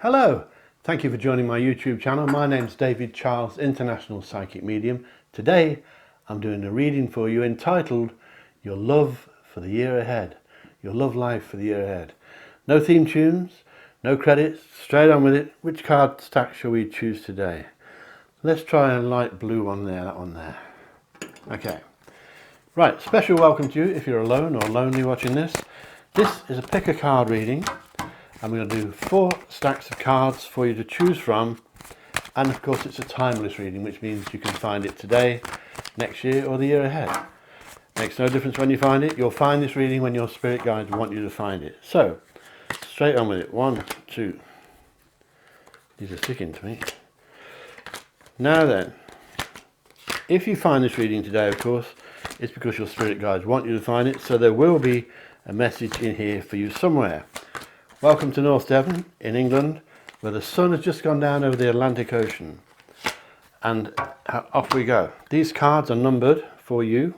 Hello, thank you for joining my YouTube channel. My name's David Charles, International Psychic Medium. Today I'm doing a reading for you entitled Your Love for the Year Ahead. Your Love Life for the Year Ahead. No theme tunes, no credits, straight on with it. Which card stack shall we choose today? Let's try a light blue one there, that one there. Okay. Right, special welcome to you if you're alone or lonely watching this. This is a pick a card reading. I'm going to do 4 stacks of cards for you to choose from, and of course it's a timeless reading, which means you can find it today, next year or the year ahead. Makes no difference when you find it. You'll find this reading when your spirit guides want you to find it. So, straight on with it. 1, 2. These are sticking to me. Now then, if you find this reading today, of course, it's because your spirit guides want you to find it, so there will be a message in here for you somewhere. Welcome to North Devon in England, where the sun has just gone down over the Atlantic Ocean. And off we go. These cards are numbered for you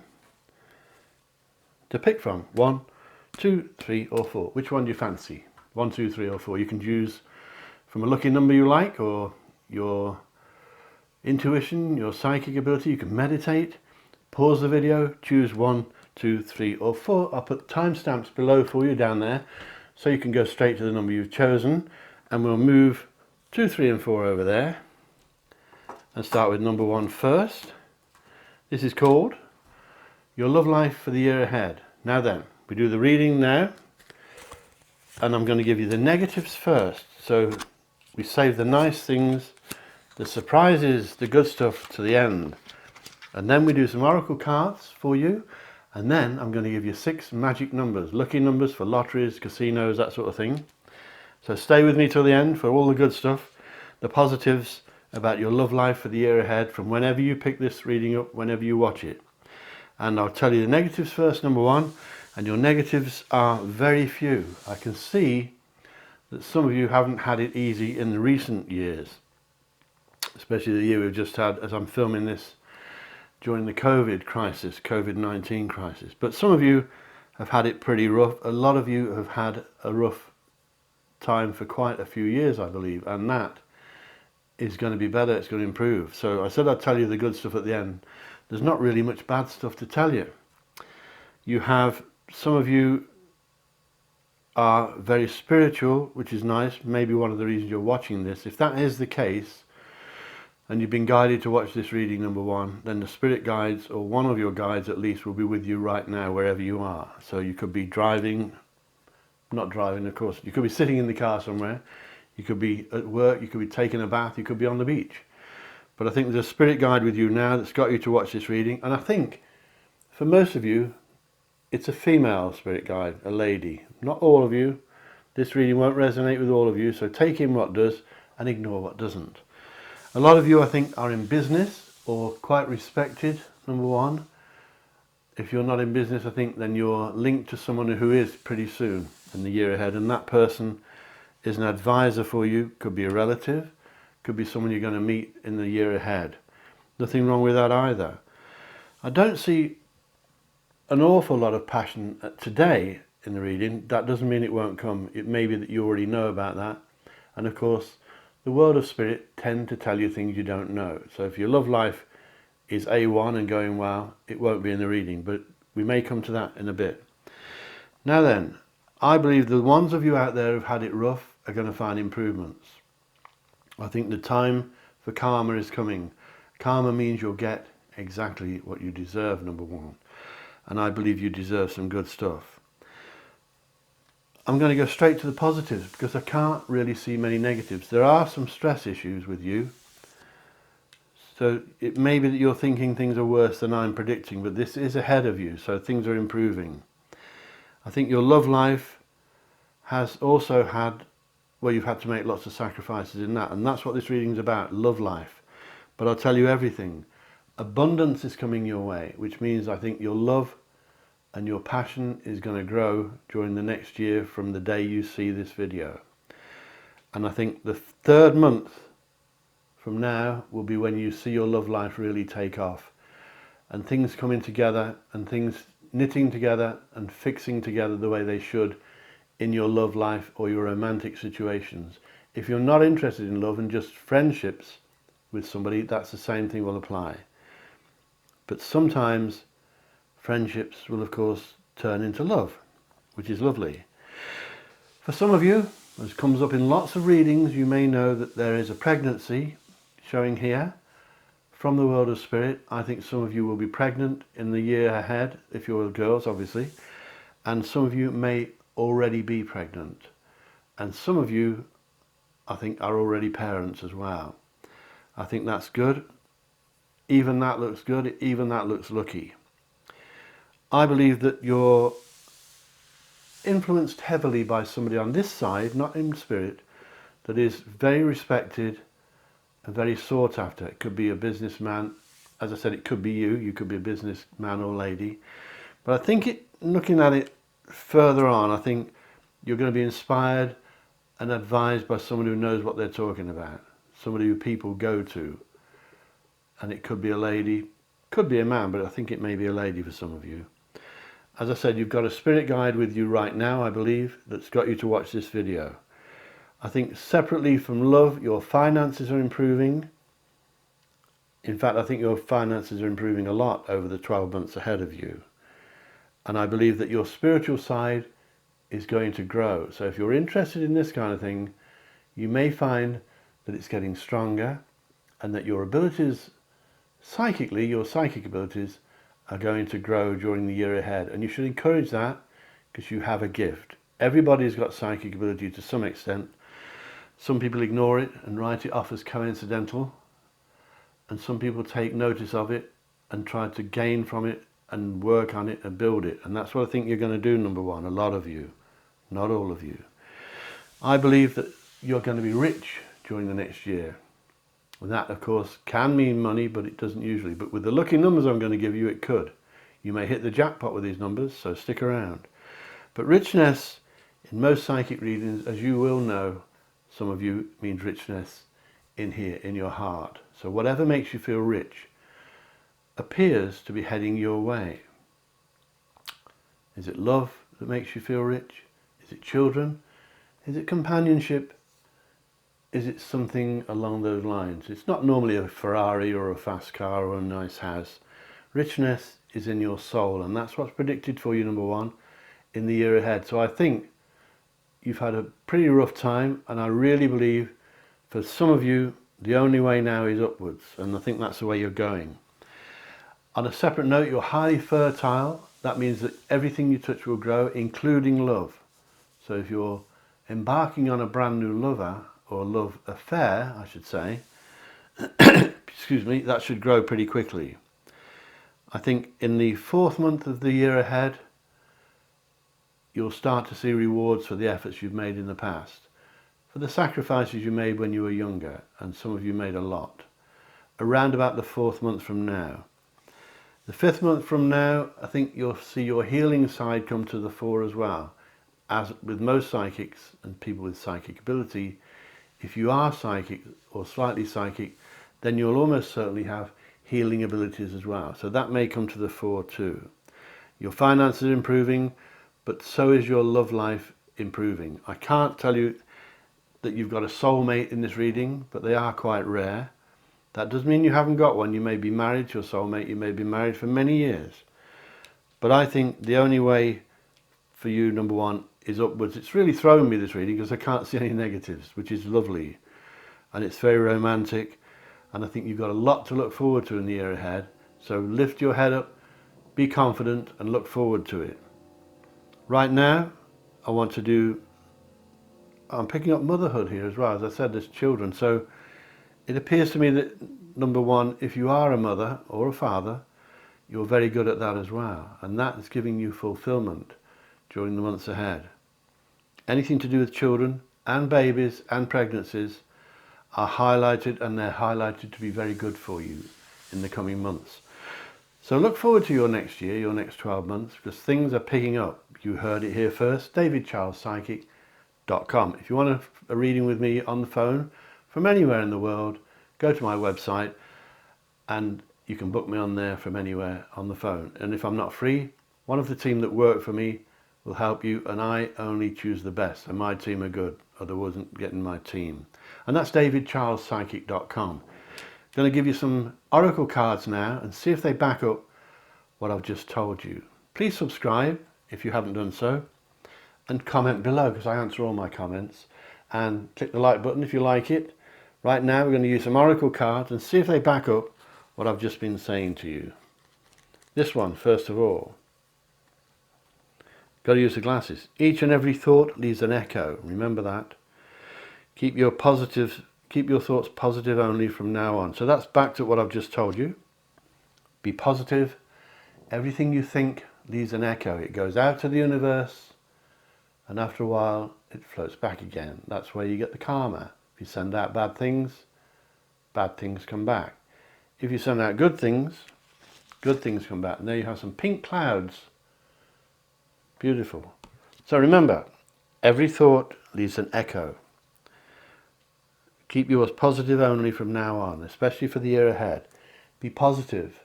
to pick from. 1, 2, 3 or 4. Which one do you fancy? 1, 2, 3 or 4. You can choose from a lucky number you like, or your intuition, your psychic ability. You can meditate, pause the video, choose 1, 2, 3 or 4. I'll put timestamps below for you down there, so you can go straight to the number you've chosen, and we'll move 2, 3 and 4 over there and start with number 1 first. This is called Your Love Life for the Year Ahead. Now then, we do the reading now, and I'm going to give you the negatives first, so we save the nice things, the surprises, the good stuff to the end, and then we do some oracle cards for you. And then I'm going to give you 6 magic numbers, lucky numbers for lotteries, casinos, that sort of thing. So stay with me till the end for all the good stuff, the positives about your love life for the year ahead from whenever you pick this reading up, whenever you watch it. And I'll tell you the negatives first, number 1, and your negatives are very few. I can see that some of you haven't had it easy in the recent years, especially the year we've just had as I'm filming this during the COVID-19 crisis. But some of you have had it pretty rough. A lot of you have had a rough time for quite a few years, I believe, and that is going to be better, it's going to improve. So I said I'd tell you the good stuff at the end. There's not really much bad stuff to tell you. You have, some of you are very spiritual, which is nice, maybe one of the reasons you're watching this. If that is the case, and you've been guided to watch this reading, number 1, then the spirit guides, or one of your guides at least, will be with you right now wherever you are. So you could be driving, not driving of course, you could be sitting in the car somewhere, you could be at work, you could be taking a bath, you could be on the beach. But I think there's a spirit guide with you now that's got you to watch this reading, and I think for most of you it's a female spirit guide, a lady. Not all of you. This reading won't resonate with all of you, so take in what does and ignore what doesn't. A lot of you, I think, are in business or quite respected, number 1. If you're not in business, I think then you're linked to someone who is pretty soon in the year ahead, and that person is an advisor for you. Could be a relative, could be someone you're going to meet in the year ahead. Nothing wrong with that either. I don't see an awful lot of passion today in the reading. That doesn't mean it won't come. It may be that you already know about that, and of course the world of spirit tend to tell you things you don't know. So if your love life is A1 and going well, it won't be in the reading, but we may come to that in a bit. Now then, I believe the ones of you out there who've had it rough are going to find improvements. I think the time for karma is coming. Karma means you'll get exactly what you deserve, number 1. And I believe you deserve some good stuff. I'm going to go straight to the positives because I can't really see many negatives. There are some stress issues with you. So it may be that you're thinking things are worse than I'm predicting, but this is ahead of you, so things are improving. I think your love life has also had, well, you've had to make lots of sacrifices in that, and that's what this reading is about, love life. But I'll tell you everything. Abundance is coming your way, which means I think your love and your passion is going to grow during the next year from the day you see this video. And I think the 3rd month from now will be when you see your love life really take off, and things coming together and things knitting together and fixing together the way they should in your love life or your romantic situations If you're not interested in love and just friendships with somebody, that's the same thing will apply. But sometimes friendships will, of course, turn into love, which is lovely. For some of you, as comes up in lots of readings, you may know that there is a pregnancy showing here from the world of spirit. I think some of you will be pregnant in the year ahead, if you're girls, obviously. And some of you may already be pregnant. And some of you, I think, are already parents as well. I think that's good. Even that looks good. Even that looks lucky. I believe that you're influenced heavily by somebody on this side, not in spirit, that is very respected and very sought after. It could be a businessman. As I said, it could be you. You could be a businessman or lady. But I think looking at it further on, I think you're going to be inspired and advised by someone who knows what they're talking about. Somebody who people go to. And it could be a lady, could be a man, but I think it may be a lady for some of you. As I said, you've got a spirit guide with you right now, I believe, that's got you to watch this video. I think separately from love, your finances are improving. In fact, I think your finances are improving a lot over the 12 months ahead of you. And I believe that your spiritual side is going to grow. So if you're interested in this kind of thing, you may find that it's getting stronger and that your abilities, psychically, your psychic abilities are going to grow during the year ahead. And you should encourage that because you have a gift. Everybody's got psychic ability to some extent. Some people ignore it and write it off as coincidental. And some people take notice of it and try to gain from it and work on it and build it. And that's what I think you're going to do, number one, a lot of you, not all of you. I believe that you're going to be rich during the next year. And that, of course, can mean money, but it doesn't usually. But with the lucky numbers I'm going to give you, it could. You may hit the jackpot with these numbers, so stick around. But richness, in most psychic readings, as you will know, some of you, means richness in here, in your heart. So whatever makes you feel rich appears to be heading your way. Is it love that makes you feel rich? Is it children? Is it companionship? Is it something along those lines? It's not normally a Ferrari or a fast car or a nice house. Richness is in your soul, and that's what's predicted for you, number one, in the year ahead. So I think you've had a pretty rough time, and I really believe for some of you, the only way now is upwards, and I think that's the way you're going. On a separate note, you're highly fertile. That means that everything you touch will grow, including love. So if you're embarking on a brand new lover, or love affair, I should say, excuse me, that should grow pretty quickly. I think in the 4th month of the year ahead, you'll start to see rewards for the efforts you've made in the past, for the sacrifices you made when you were younger, and some of you made a lot, around about the 4th month from now. The 5th month from now, I think you'll see your healing side come to the fore as well. As with most psychics and people with psychic ability, if you are psychic or slightly psychic, then you'll almost certainly have healing abilities as well. So that may come to the fore too. Your finances are improving, but so is your love life improving. I can't tell you that you've got a soulmate in this reading, but they are quite rare. That doesn't mean you haven't got one. You may be married to your soulmate, you may be married for many years. But I think the only way for you, number one, is upwards. It's really thrown me, this reading, because I can't see any negatives, which is lovely. And it's very romantic. And I think you've got a lot to look forward to in the year ahead. So lift your head up, be confident, and look forward to it. Right now, I'm picking up motherhood here as well. As I said, there's children. So it appears to me that, number one, if you are a mother or a father, you're very good at that as well. And that is giving you fulfillment during the months ahead. Anything to do with children and babies and pregnancies are highlighted, and they're highlighted to be very good for you in the coming months. So look forward to your next year, your next 12 months, because things are picking up. You heard it here first, davidcharlespsychic.com. If you want a reading with me on the phone from anywhere in the world, go to my website and you can book me on there from anywhere on the phone. And if I'm not free, one of the team that work for me will help you, and I only choose the best, and my team are good. or they wasn't getting my team. And that's davidcharlespsychic.com. Going to give you some oracle cards now and see if they back up what I've just told you. Please subscribe if you haven't done so, and comment below because I answer all my comments, and click the like button if you like it. Right now we're going to use some oracle cards and see if they back up what I've just been saying to you. This one, first of all, got to use the glasses. Each and every thought leaves an echo. Remember that. Keep your thoughts positive only from now on. So that's backed up what I've just told you. Be positive. Everything you think leaves an echo. It goes out to the universe, and after a while it floats back again. That's where you get the karma. If you send out bad things come back. If you send out good things come back. And there you have some pink clouds. Beautiful. So remember, every thought leaves an echo. Keep yours positive only from now on, especially for the year ahead. Be positive.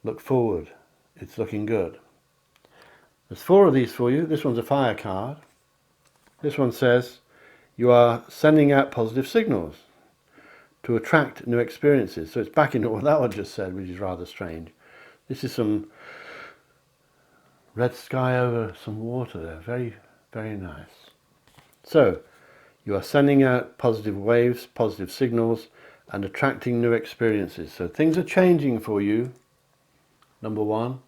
Look forward. It's looking good. There's 4 of these for you. This one's a fire card. This one says you are sending out positive signals to attract new experiences. So it's backing up what that one just said, which is rather strange. This is some red sky over some water there. Very, very nice. So you are sending out positive waves, positive signals, and attracting new experiences. So things are changing for you, number 1,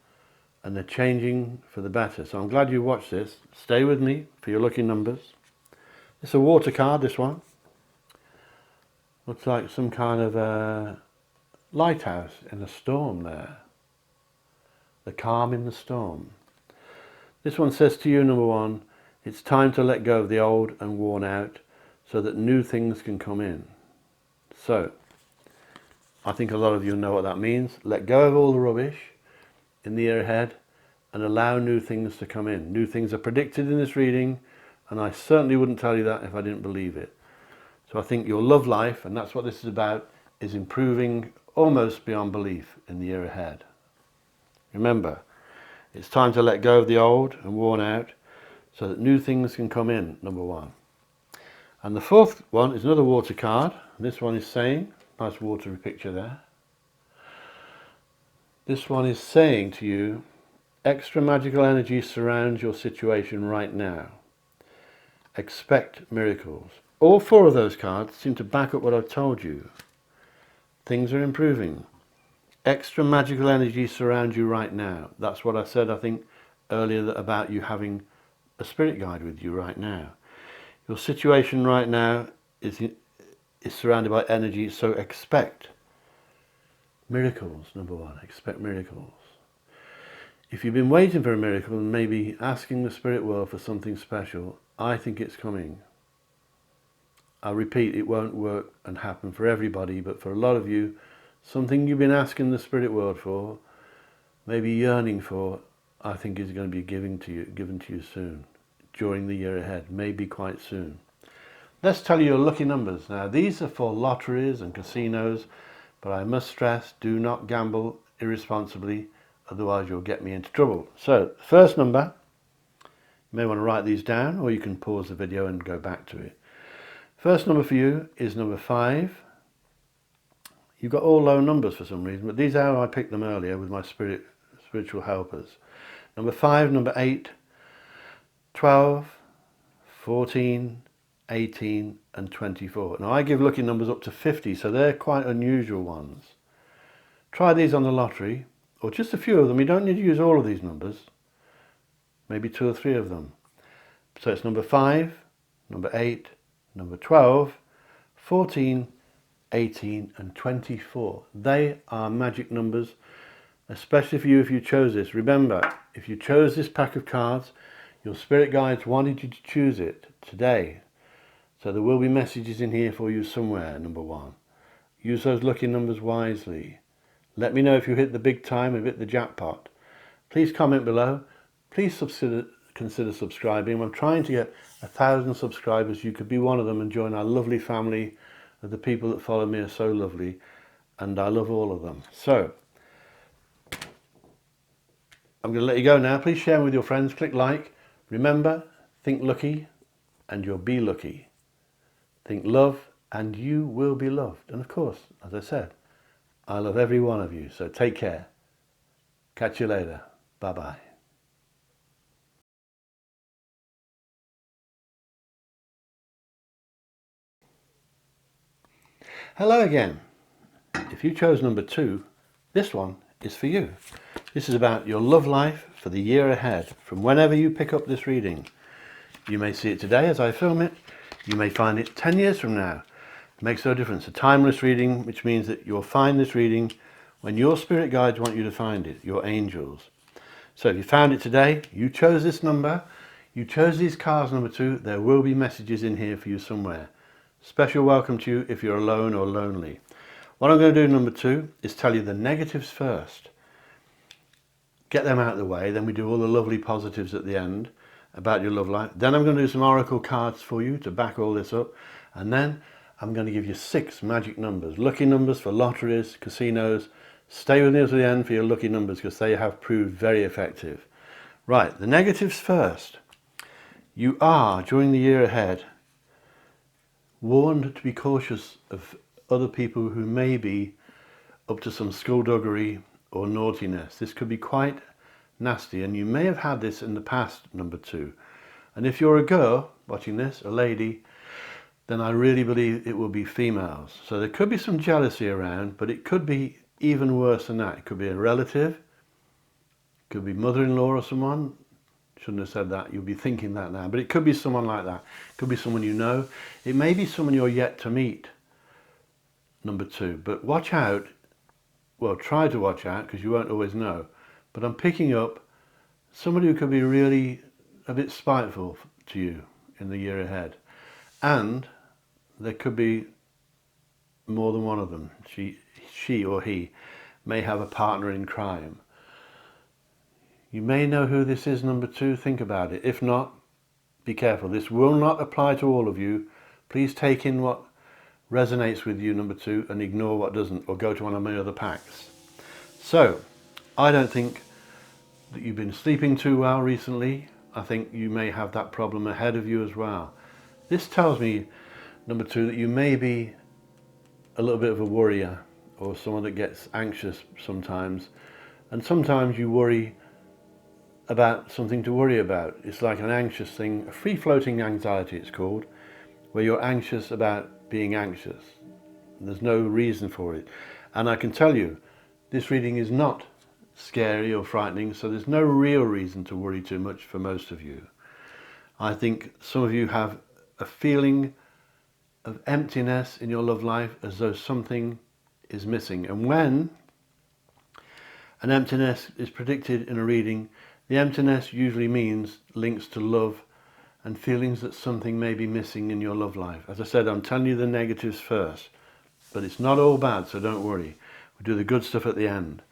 and they're changing for the better. So I'm glad you watched this. Stay with me for your lucky numbers. It's a water card, this one. Looks like some kind of a lighthouse in a storm there. The calm in the storm. This one says to you, number 1, it's time to let go of the old and worn out so that new things can come in. So, I think a lot of you know what that means. Let go of all the rubbish in the year ahead and allow new things to come in. New things are predicted in this reading, and I certainly wouldn't tell you that if I didn't believe it. So I think your love life, and that's what this is about, is improving almost beyond belief in the year ahead. Remember, it's time to let go of the old and worn out so that new things can come in, number 1. And the 4th one is another water card. This one is saying, nice watery picture there. This one is saying to you, extra magical energy surrounds your situation right now. Expect miracles. All 4 of those cards seem to back up what I've told you. Things are improving. Extra magical energy surrounds you right now. That's what I said, I think, earlier about you having a spirit guide with you right now. Your situation right now is surrounded by energy, so expect miracles, number 1. Expect miracles. If you've been waiting for a miracle and maybe asking the spirit world for something special, I think it's coming. I repeat, it won't work and happen for everybody, but for a lot of you, something you've been asking the spirit world for, maybe yearning for, I think is going to be given to you soon, during the year ahead, maybe quite soon. Let's tell you your lucky numbers. Now, these are for lotteries and casinos, but I must stress, do not gamble irresponsibly, otherwise you'll get me into trouble. So, first number, you may want to write these down, or you can pause the video and go back to it. First number for you is number 5. You've got all low numbers for some reason, but these are how I picked them earlier with my spiritual helpers. Number 5, number 8, 12, 14, 18 and 24. Now I give lucky numbers up to 50, so they're quite unusual ones. Try these on the lottery, or just a few of them. You don't need to use all of these numbers, maybe 2 or 3 of them. So it's number 5, number 8, number 12, 14, 18 and 24. They are magic numbers, especially for you if you chose this. Remember, if you chose this pack of cards, your spirit guides wanted you to choose it today. So there will be messages in here for you somewhere, number 1. Use those lucky numbers wisely. Let me know if you hit the big time and hit the jackpot. Please comment below. Please consider subscribing. I'm trying to get 1,000 subscribers. You could be one of them and join our lovely family. The people that follow me are so lovely, and I love all of them. So, I'm going to let you go now. Please share with your friends. Click like. Remember, think lucky, and you'll be lucky. think love and you will be loved. And of course, as I said, I love every one of you. So take care. Catch you later. Bye-bye. Hello again. If you chose number 2, this one is for you. This is about your love life for the year ahead, from whenever you pick up this reading. You may see it today as I film it. You may find it 10 years from now. It makes no difference. A timeless reading, which means that you'll find this reading when your spirit guides want you to find it, your angels. So if you found it today, you chose this number, you chose these cards number 2, there will be messages in here for you somewhere. Special welcome to you if you're alone or lonely. What I'm going to do number 2 is tell you the negatives first. Get them out of the way, then we do all the lovely positives at the end about your love life. Then I'm going to do some oracle cards for you to back all this up. And then I'm going to give you 6 magic numbers, lucky numbers for lotteries, casinos. Stay with me to the end for your lucky numbers because they have proved very effective. Right, the negatives first. You are, during the year ahead, warned to be cautious of other people who may be up to some skullduggery or naughtiness. This could be quite nasty, and you may have had this in the past, number 2. And if you're a girl watching this, a lady, then I really believe it will be females. So there could be some jealousy around, but it could be even worse than that. It could be a relative, it could be mother-in-law or someone. Shouldn't have said that, you'll be thinking that now, but it could be someone like that. It could be someone you know. It may be someone you're yet to meet, number 2. But watch out, well, try to watch out because you won't always know. But I'm picking up somebody who could be really a bit spiteful to you in the year ahead. And there could be more than one of them. She or he may have a partner in crime. You may know who this is, number 2. Think about it. If not, be careful. This will not apply to all of you. Please take in what resonates with you, number 2, and ignore what doesn't, or go to one of my other packs. So, I don't think that you've been sleeping too well recently. I think you may have that problem ahead of you as well. This tells me, number 2, that you may be a little bit of a worrier, or someone that gets anxious sometimes, and sometimes you worry about something to worry about. It's like an anxious thing, a free-floating anxiety it's called, where you're anxious about being anxious. There's no reason for it. And I can tell you, this reading is not scary or frightening, so there's no real reason to worry too much for most of you. I think some of you have a feeling of emptiness in your love life, as though something is missing. And when an emptiness is predicted in a reading, the emptiness usually means links to love and feelings that something may be missing in your love life. As I said, I'm telling you the negatives first, but it's not all bad, so don't worry. We'll do the good stuff at the end.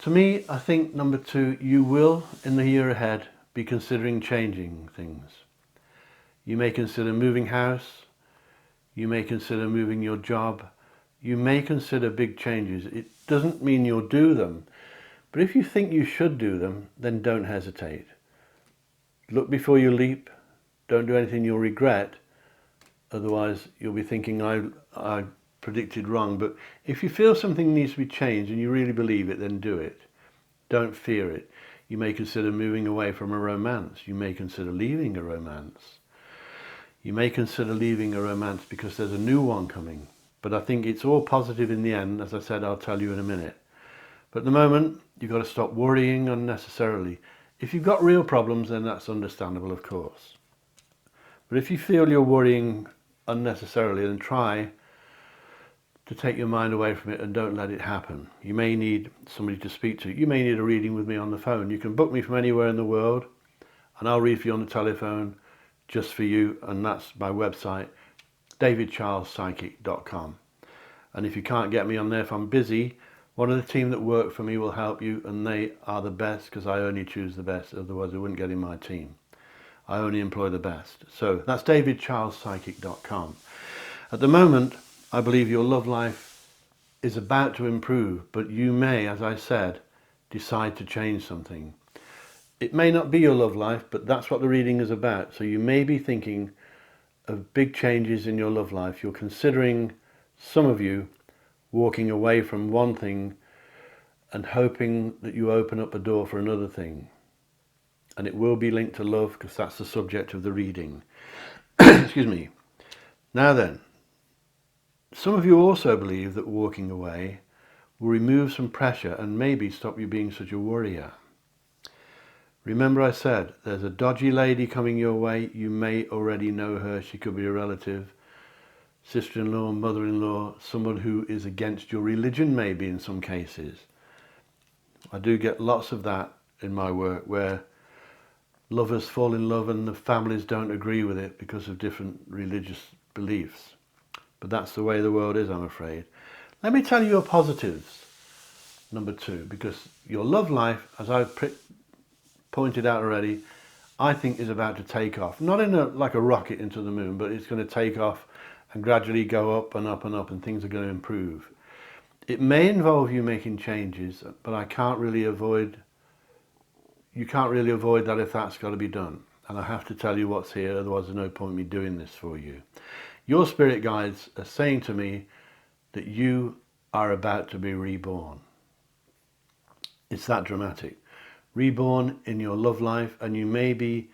To me, I think, number 2, you will, in the year ahead, be considering changing things. You may consider moving house. You may consider moving your job. You may consider big changes. It doesn't mean you'll do them. But if you think you should do them, then don't hesitate. Look before you leap. Don't do anything you'll regret. Otherwise, you'll be thinking, I predicted wrong. But if you feel something needs to be changed and you really believe it, then do it. Don't fear it. You may consider moving away from a romance. You may consider leaving a romance. You may consider leaving a romance because there's a new one coming. But I think it's all positive in the end. As I said, I'll tell you in a minute. But at the moment, you've got to stop worrying unnecessarily. If you've got real problems, then that's understandable, of course. But if you feel you're worrying unnecessarily, then try to take your mind away from it and don't let it happen. You may need somebody to speak to. You may need a reading with me on the phone. You can book me from anywhere in the world, and I'll read for you on the telephone just for you, and that's my website, davidcharlespsychic.com. And if you can't get me on there, if I'm busy, one of the team that work for me will help you, and they are the best because I only choose the best, otherwise I wouldn't get in my team. I only employ the best. So that's davidcharlespsychic.com. At the moment, I believe your love life is about to improve, but you may, as I said, decide to change something. It may not be your love life, but that's what the reading is about. So you may be thinking of big changes in your love life. You're considering, some of you, walking away from one thing and hoping that you open up a door for another thing. And it will be linked to love, because that's the subject of the reading. Excuse me. Now then, some of you also believe that walking away will remove some pressure and maybe stop you being such a worrier. Remember I said, there's a dodgy lady coming your way. You may already know her. She could be a relative, sister-in-law, mother-in-law, someone who is against your religion maybe in some cases. I do get lots of that in my work, where lovers fall in love and the families don't agree with it because of different religious beliefs. But that's the way the world is, I'm afraid. Let me tell you your positives, number 2, because your love life, as I've pointed out already, I think is about to take off. Not in like a rocket into the moon, but it's going to take off and gradually go up and up and up, and things are going to improve. It may involve you making changes, but you can't really avoid that if that's got to be done. And I have to tell you what's here, otherwise there's no point in me doing this for you. Your spirit guides are saying to me that you are about to be reborn. It's that dramatic. Reborn in your love life, and you may be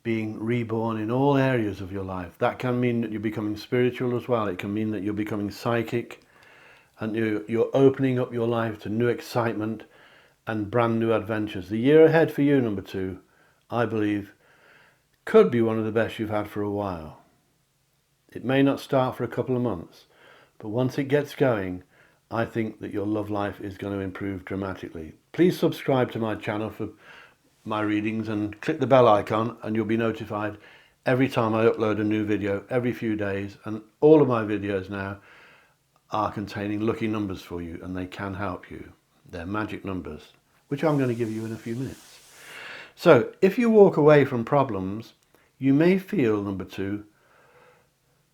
being reborn in all areas of your life. That can mean that you're becoming spiritual as well. It can mean that you're becoming psychic, and you're opening up your life to new excitement and brand new adventures. The year ahead for you, number 2, I believe, could be one of the best you've had for a while. It may not start for a couple of months, but once it gets going, I think that your love life is going to improve dramatically. Please subscribe to my channel for my readings and click the bell icon, and you'll be notified every time I upload a new video every few days. And all of my videos now are containing lucky numbers for you, and they can help you. They're magic numbers, which I'm going to give you in a few minutes. So if you walk away from problems, you may feel, number 2,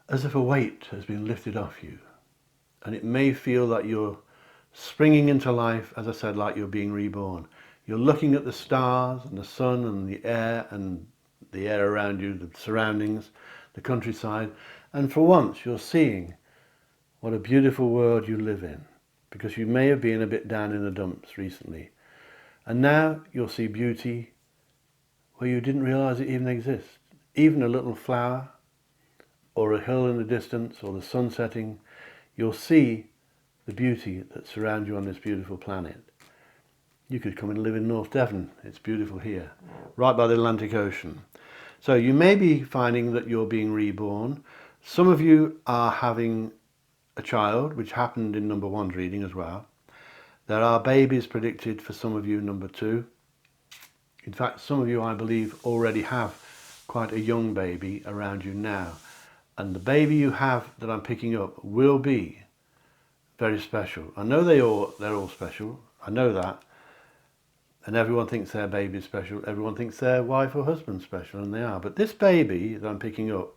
as if a weight has been lifted off you. And it may feel that you're springing into life, as I said, like you're being reborn. You're looking at the stars and the sun and the air around you, the surroundings, the countryside. And for once, you're seeing what a beautiful world you live in, because you may have been a bit down in the dumps recently. And now you'll see beauty where you didn't realize it even exists. Even a little flower or a hill in the distance or the sun setting, you'll see the beauty that surrounds you on this beautiful planet. You could come and live in North Devon. It's beautiful here, right by the Atlantic Ocean. So you may be finding that you're being reborn. Some of you are having a child, which happened in number 1's reading as well. There are babies predicted for some of you, number 2. In fact, some of you, I believe, already have quite a young baby around you now. And the baby you have that I'm picking up will be very special. I know they're all special. I know that. And everyone thinks their baby is special. Everyone thinks their wife or husband's special, and they are. But this baby that I'm picking up,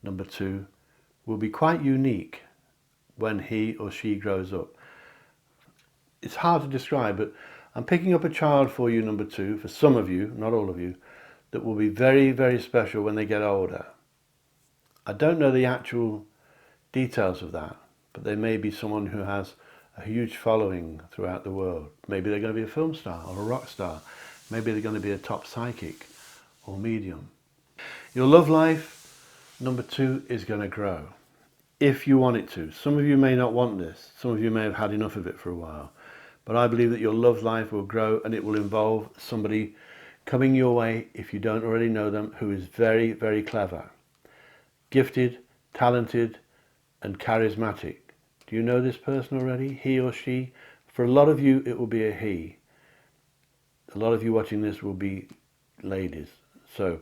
number 2, will be quite unique when he or she grows up. It's hard to describe, but I'm picking up a child for you, number 2, for some of you, not all of you, that will be very, very special when they get older. I don't know the actual details of that, but they may be someone who has a huge following throughout the world. Maybe they're going to be a film star or a rock star. Maybe they're going to be a top psychic or medium. Your love life, number 2, is going to grow if you want it to. Some of you may not want this. Some of you may have had enough of it for a while. But I believe that your love life will grow, and it will involve somebody coming your way, if you don't already know them, who is very, very clever, gifted, talented, and charismatic. Do you know this person already? He or she? For a lot of you, it will be a he. A lot of you watching this will be ladies. So,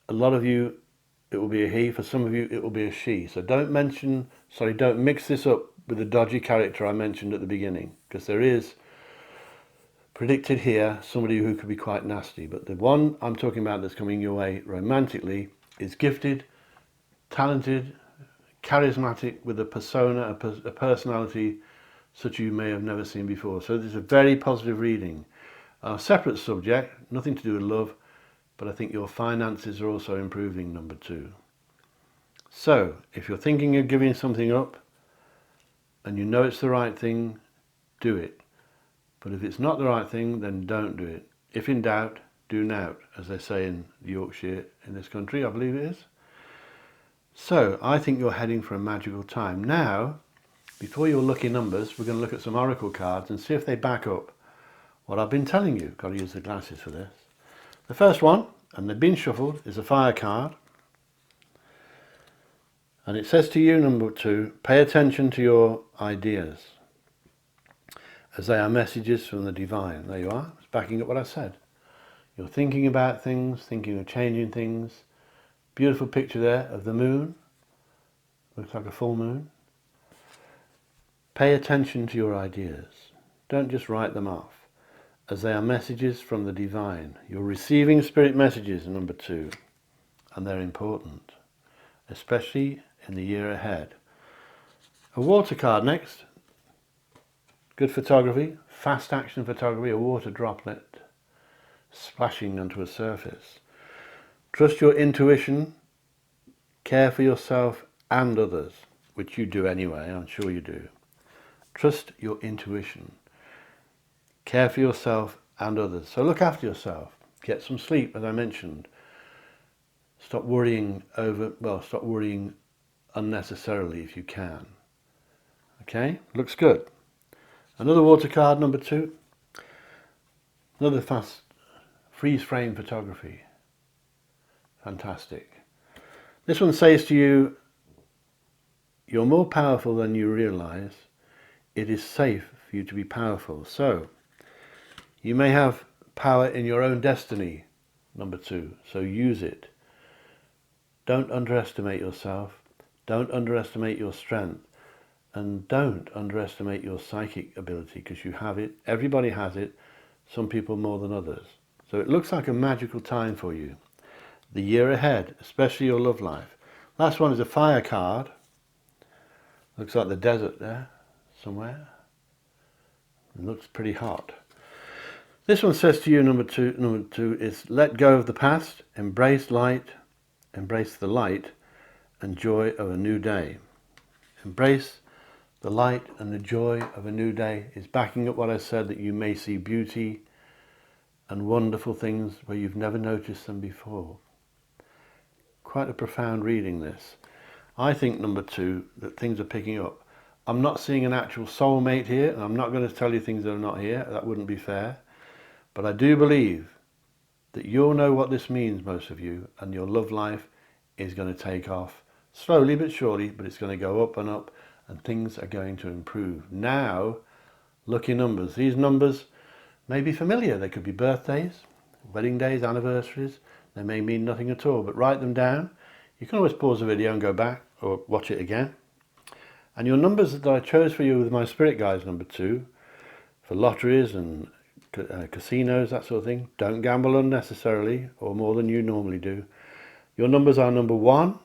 a lot of you, it will be a he. For some of you, it will be a she. So don't mix this up with the dodgy character I mentioned at the beginning, because there is predicted here somebody who could be quite nasty. But the one I'm talking about that's coming your way romantically is gifted, talented, charismatic, with a persona, a personality such you may have never seen before. So this is a very positive reading. A separate subject, nothing to do with love, but I think your finances are also improving, number 2. So, if you're thinking of giving something up and you know it's the right thing, do it. But if it's not the right thing, then don't do it. If in doubt, do nout, as they say in Yorkshire in this country, I believe it is. So, I think you're heading for a magical time. Now, before your lucky numbers, we're going to look at some oracle cards and see if they back up what I've been telling you. Got to use the glasses for this. The first one, and they've been shuffled, is a fire card. And it says to you, number 2, pay attention to your ideas, as they are messages from the divine. There you are, it's backing up what I said. You're thinking about things, thinking of changing things. Beautiful picture there of the moon. Looks like a full moon. Pay attention to your ideas. Don't just write them off, as they are messages from the divine. You're receiving spirit messages, number 2, and they're important, especially in the year ahead. A water card next. Good photography, fast action photography, a water droplet splashing onto a surface. Trust your intuition, care for yourself and others, which you do anyway, I'm sure you do. Trust your intuition, care for yourself and others. So look after yourself, get some sleep, as I mentioned. Stop worrying unnecessarily if you can. Okay, looks good. Another water card, number 2. Another fast freeze frame photography. Fantastic. This one says to you, you're more powerful than you realize. It is safe for you to be powerful. So, you may have power in your own destiny, number 2. So use it. Don't underestimate yourself. Don't underestimate your strength. And don't underestimate your psychic ability, because you have it. Everybody has it. Some people more than others. So it looks like a magical time for you. The year ahead, especially your love life. Last one is a fire card. Looks like the desert there, somewhere. It looks pretty hot. This one says to you, number two is let go of the past, embrace light, embrace the light and joy of a new day. Embrace the light and the joy of a new day is backing up what I said, that you may see beauty and wonderful things where you've never noticed them before. Quite a profound reading, this. I think, number 2, that things are picking up. I'm not seeing an actual soulmate here, and I'm not going to tell you things that are not here. That wouldn't be fair. But I do believe that you'll know what this means, most of you, and your love life is going to take off. Slowly but surely, but it's going to go up and up, and things are going to improve. Now, lucky numbers. These numbers may be familiar. They could be birthdays, wedding days, anniversaries. They may mean nothing at all, but write them down. You can always pause the video and go back or watch it again. And your numbers that I chose for you with my spirit guides, number 2, for lotteries and casinos, that sort of thing. Don't gamble unnecessarily or more than you normally do. Your numbers are number 1,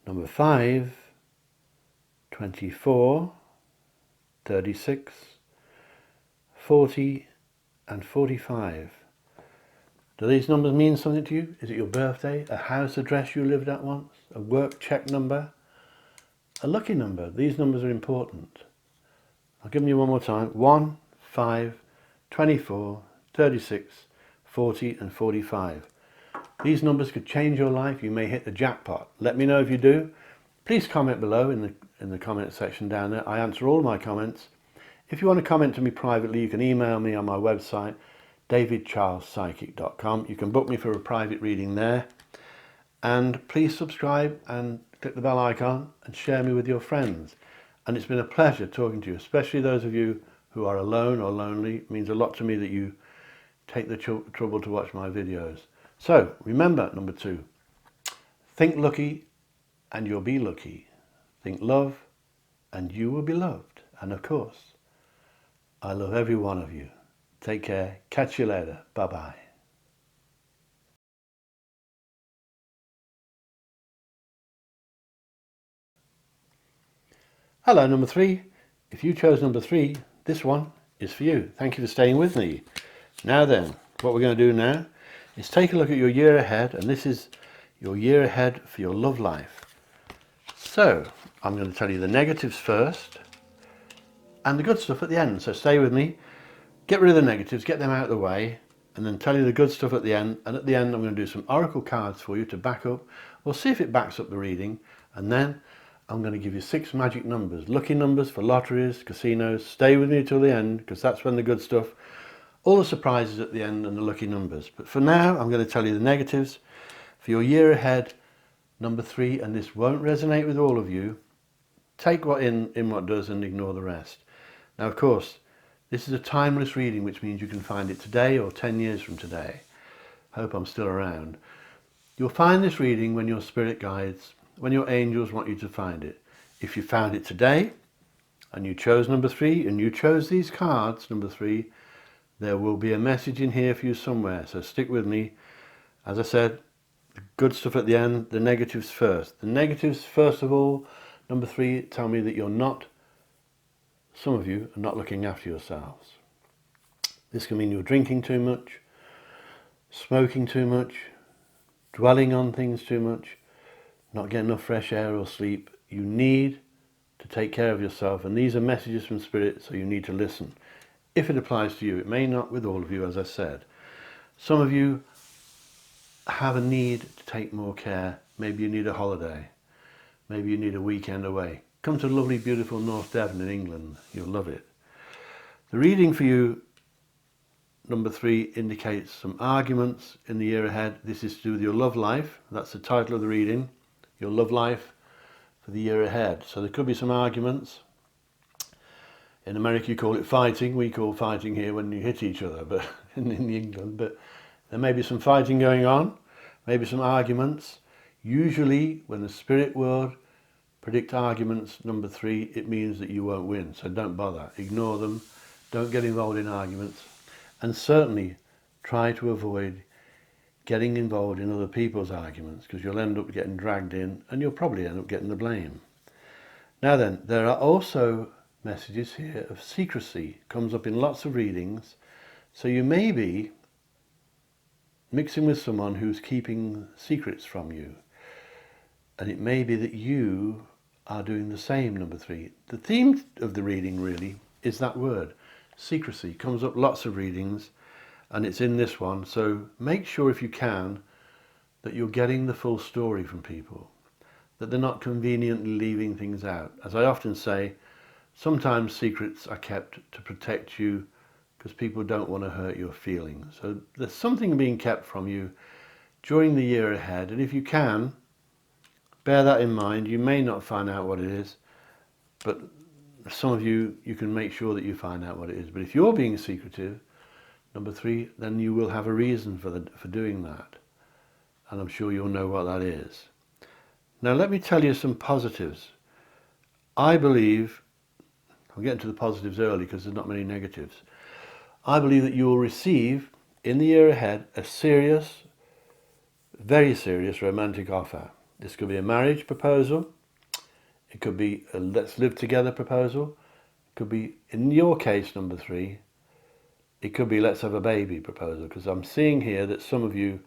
number 5, 24, 36, 40 and 45. Do these numbers mean something to you? Is it your birthday, a house address you lived at once, a work check number, a lucky number? These numbers are important. I'll give them you one more time. 1, 5, 24, 36, 40 and 45. These numbers could change your life. You may hit the jackpot. Let me know if you do. Please comment below in the comment section down there. I answer all my comments. If you want to comment to me privately, you can email me on my website, davidcharlespsychic.com. You can book me for a private reading there. And please subscribe and click the bell icon and share me with your friends. And it's been a pleasure talking to you, especially those of you who are alone or lonely. It means a lot to me that you take the trouble to watch my videos. So remember, number 2, think lucky and you'll be lucky. Think love and you will be loved. And of course, I love every one of you. Take care. Catch you later. Bye-bye. Hello, number 3. If you chose number 3, this one is for you. Thank you for staying with me. Now then, what we're going to do now is take a look at your year ahead, and this is your year ahead for your love life. So, I'm going to tell you the negatives first and the good stuff at the end. So stay with me, get rid of the negatives, get them out of the way, and then tell you the good stuff at the end. And at the end, I'm going to do some oracle cards for you to back up, or see if it backs up the reading. And then I'm going to give you 6 magic numbers, lucky numbers for lotteries, casinos. Stay with me till the end, because that's when the good stuff, all the surprises at the end and the lucky numbers. But for now, I'm going to tell you the negatives for your year ahead, number 3, and this won't resonate with all of you. Take what in what does and ignore the rest. Now, of course, this is a timeless reading, which means you can find it today or 10 years from today. Hope I'm still around. You'll find this reading when your spirit guides, when your angels want you to find it. If you found it today and you chose number 3 and you chose these cards, number 3, there will be a message in here for you somewhere. So stick with me. As I said, the good stuff at the end, the negatives first. The negatives, first of all, number 3, tell me that you're not, some of you are not looking after yourselves. This can mean you're drinking too much, smoking too much, dwelling on things too much, not getting enough fresh air or sleep. You need to take care of yourself, and these are messages from Spirit, so you need to listen. If it applies to you, it may not with all of you, as I said. Some of you have a need to take more care. Maybe you need a holiday. Maybe you need a weekend away. Come to lovely, beautiful North Devon in England. You'll love it. The reading for you, number 3, indicates some arguments in the year ahead. This is to do with your love life. That's the title of the reading, your love life for the year ahead. So there could be some arguments. In America you call it fighting. We call fighting here when you hit each other, but in England. But there may be some fighting going on, maybe some arguments. Usually when the spirit world predict arguments, number 3, it means that you won't win. So don't bother. Ignore them. Don't get involved in arguments. And certainly try to avoid getting involved in other people's arguments, because you'll end up getting dragged in and you'll probably end up getting the blame. Now then, there are also messages here of secrecy. Comes up in lots of readings. So you may be mixing with someone who's keeping secrets from you. And it may be that you are doing the same, number 3. The theme of the reading really is that word, secrecy. Comes up lots of readings, and it's in this one. So make sure, if you can, that you're getting the full story from people, that they're not conveniently leaving things out. As I often say, sometimes secrets are kept to protect you because people don't want to hurt your feelings. So there's something being kept from you during the year ahead, and if you can, bear that in mind. You may not find out what it is, but some of you, you can make sure that you find out what it is. But if you're being secretive, number 3, then you will have a reason for doing that. And I'm sure you'll know what that is. Now let me tell you some positives. I believe, I'll get into the positives early because there's not many negatives. I believe that you will receive in the year ahead a serious, very serious romantic offer. This could be a marriage proposal. It could be a let's live together proposal. It could be, in your case, number 3, it could be let's have a baby proposal, because I'm seeing here that some of you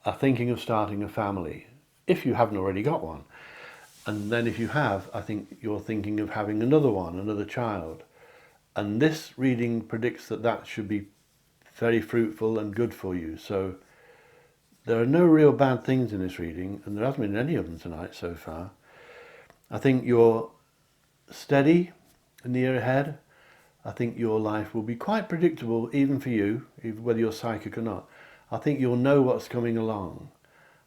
are thinking of starting a family, if you haven't already got one. And then if you have, I think you're thinking of having another one, another child. And this reading predicts that that should be very fruitful and good for you. So there are no real bad things in this reading, and there hasn't been any of them tonight so far. I think you're steady in the year ahead. I think your life will be quite predictable, even for you, whether you're psychic or not. I think you'll know what's coming along.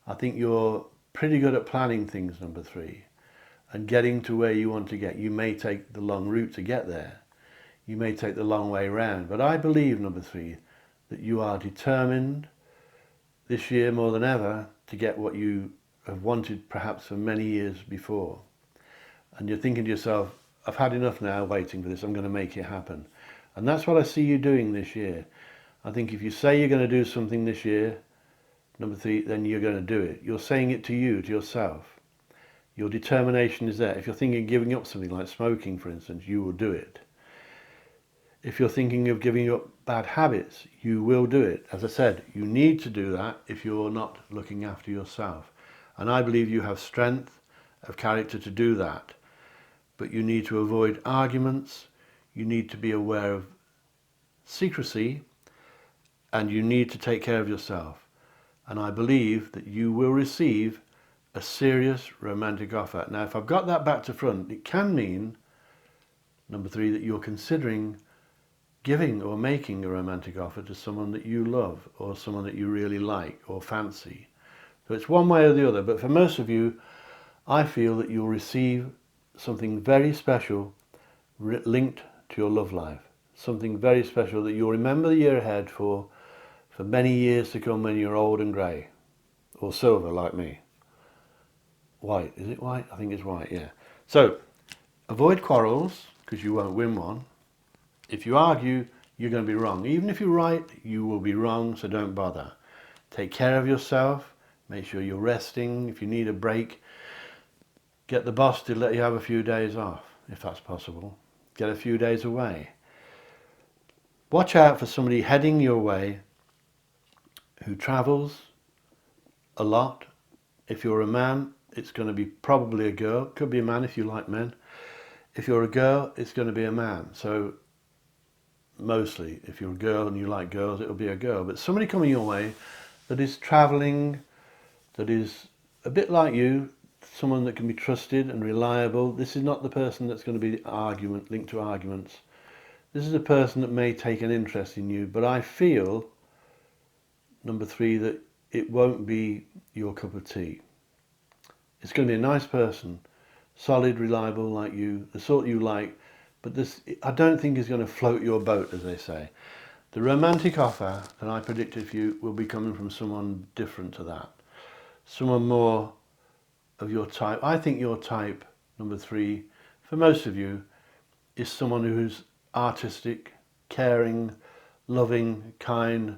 I think you're pretty good at planning things, number 3, and getting to where you want to get. You may take the long route to get there. You may take the long way round. But I believe, number 3, that you are determined this year more than ever to get what you have wanted perhaps for many years before. And you're thinking to yourself, I've had enough now waiting for this, I'm going to make it happen. And that's what I see you doing this year. I think if you say you're going to do something this year, number 3, then you're going to do it. You're saying it to you, to yourself. Your determination is there. If you're thinking of giving up something like smoking, for instance, you will do it. If you're thinking of giving up bad habits, you will do it. As I said, you need to do that if you're not looking after yourself. And I believe you have strength of character to do that. But you need to avoid arguments, you need to be aware of secrecy, and you need to take care of yourself. And I believe that you will receive a serious romantic offer. Now, if I've got that back to front, it can mean, number 3, that you're considering giving or making a romantic offer to someone that you love or someone that you really like or fancy. So it's one way or the other, but for most of you, I feel that you'll receive something very special linked to your love life. Something very special that you'll remember the year ahead for many years to come when you're old and grey. Or silver, like me. White, is it white? I think it's white, yeah. So, avoid quarrels, because you won't win one. If you argue, you're going to be wrong. Even if you're right, you will be wrong, so don't bother. Take care of yourself. Make sure you're resting. If you need a break, get the boss to let you have a few days off, if that's possible. Get a few days away. Watch out for somebody heading your way who travels a lot. If you're a man, it's going to be probably a girl. It could be a man if you like men. If you're a girl, it's going to be a man. So mostly, if you're a girl and you like girls, it'll be a girl. But somebody coming your way that is traveling, that is a bit like you, someone that can be trusted and reliable. This is not the person that's going to be linked to arguments. This is a person that may take an interest in you, but I feel, number 3, that it won't be your cup of tea. It's going to be a nice person, solid, reliable like you, the sort you like, but this, I don't think, is going to float your boat, as they say. The romantic offer that I predicted for you will be coming from someone different to that. Someone more of your type. I think your type, number 3, for most of you, is someone who's artistic, caring, loving, kind,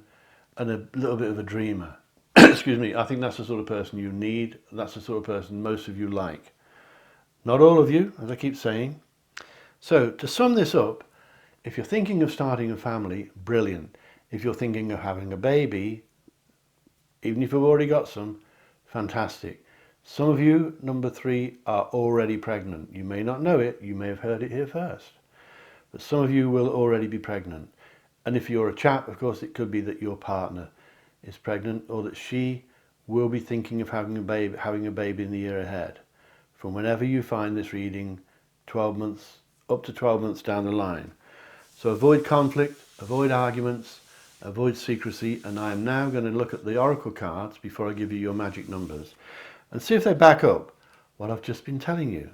and a little bit of a dreamer. Excuse me, I think that's the sort of person you need. That's the sort of person most of you like. Not all of you, as I keep saying. So, to sum this up, if you're thinking of starting a family, brilliant. If you're thinking of having a baby, even if you've already got some, fantastic. Some of you, number 3, are already pregnant. You may not know it, you may have heard it here first. But some of you will already be pregnant. And if you're a chap, of course, it could be that your partner is pregnant or that she will be thinking of having a baby in the year ahead. From whenever you find this reading, 12 months, up to 12 months down the line. So avoid conflict, avoid arguments, avoid secrecy, and I am now going to look at the oracle cards before I give you your magic numbers and see if they back up what I've just been telling you.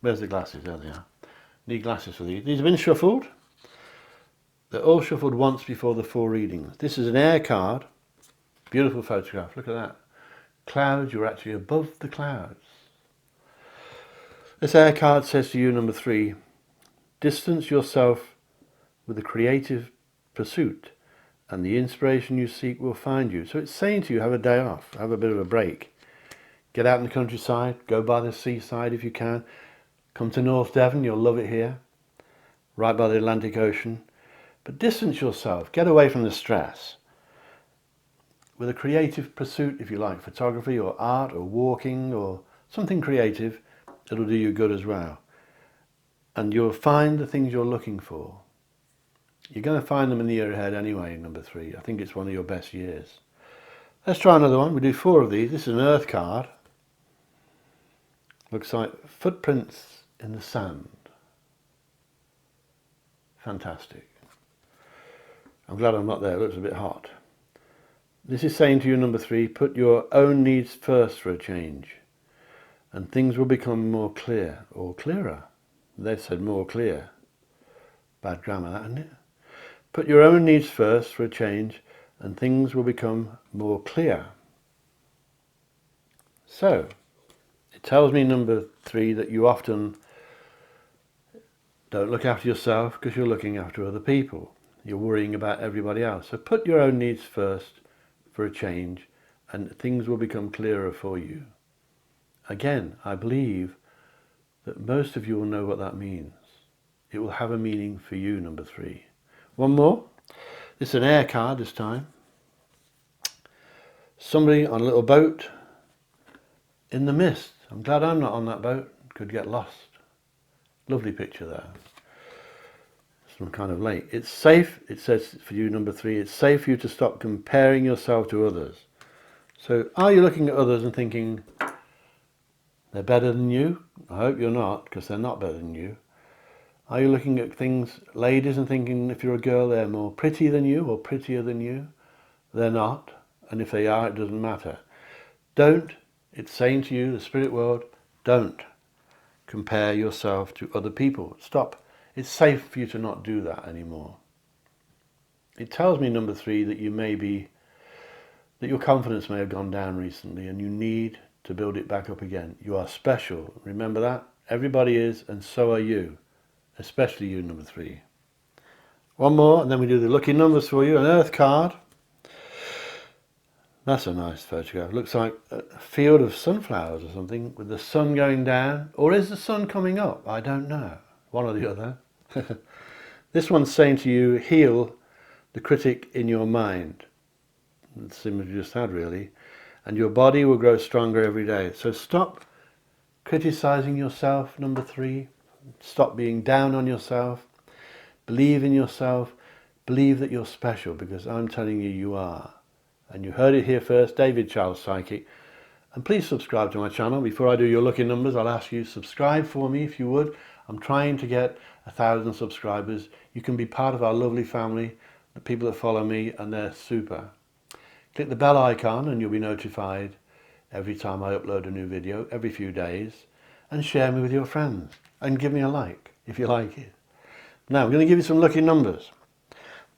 Where's the glasses? There they are. Need glasses for these. These have been shuffled. They're all shuffled once before the 4 readings. This is an air card. Beautiful photograph. Look at that. Clouds, you're actually above the clouds. This air card says to you, number 3, distance yourself with a creative pursuit and the inspiration you seek will find you. So it's saying to you, have a day off, have a bit of a break. Get out in the countryside, go by the seaside if you can. Come to North Devon, you'll love it here, right by the Atlantic Ocean. But distance yourself, get away from the stress. With a creative pursuit, if you like, photography or art or walking or something creative, it'll do you good as well. And you'll find the things you're looking for. You're going to find them in the year ahead anyway, number 3. I think it's one of your best years. Let's try another one. We do 4 of these. This is an earth card. Looks like footprints in the sand. Fantastic. I'm glad I'm not there. It looks a bit hot. This is saying to you, number 3, put your own needs first for a change, and things will become more clear, or clearer. They've said more clear. Bad grammar, that, isn't it? Put your own needs first for a change, and things will become more clear. So, it tells me, number 3, that you often don't look after yourself because you're looking after other people. You're worrying about everybody else. So put your own needs first for a change, and things will become clearer for you. Again, I believe that most of you will know what that means. It will have a meaning for you, number 3. One more. This is an air card this time. Somebody on a little boat, in the mist. I'm glad I'm not on that boat. Could get lost. Lovely picture there. Some kind of lake. It's safe, it says for you, number 3, it's safe for you to stop comparing yourself to others. So are you looking at others and thinking they're better than you? I hope you're not, because they're not better than you. Are you looking at things, ladies, and thinking if you're a girl they're more pretty than you or prettier than you? They're not, and if they are, it doesn't matter. Don't, it's saying to you, the spirit world, don't compare yourself to other people. Stop. It's safe for you to not do that anymore. It tells me, number 3, that that your confidence may have gone down recently and you need to build it back up again. You are special. Remember that? Everybody is, and so are you. Especially you, number 3. One more, and then we do the lucky numbers for you. An earth card. That's a nice photograph. Looks like a field of sunflowers or something with the sun going down. Or is the sun coming up? I don't know. One or the other. This one's saying to you, heal the critic in your mind. That's the image you just had, really. And your body will grow stronger every day. So stop criticizing yourself, number 3. Stop being down on yourself. Believe in yourself. Believe that you're special, because I'm telling you, you are. And you heard it here first, David Charles Psychic. And please subscribe to my channel. Before I do your lucky numbers, I'll ask you, subscribe for me if you would. I'm trying to get 1,000 subscribers. You can be part of our lovely family, the people that follow me, and they're super. Click the bell icon and you'll be notified every time I upload a new video, every few days. And share me with your friends. And give me a like if you like it. Now, I'm going to give you some lucky numbers.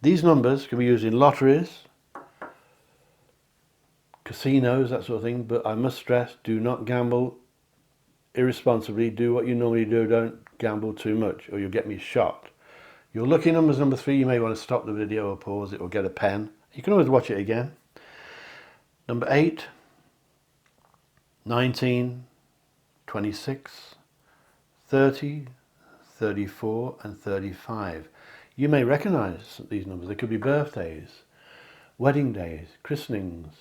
These numbers can be used in lotteries, casinos, that sort of thing, but I must stress, do not gamble irresponsibly. Do what you normally do, don't gamble too much or you'll get me shot. Your lucky numbers, number 3, you may want to stop the video or pause it or get a pen. You can always watch it again. Number 8, 19, 26, 30, 34 and 35. You may recognize these numbers. They could be birthdays, wedding days, christenings,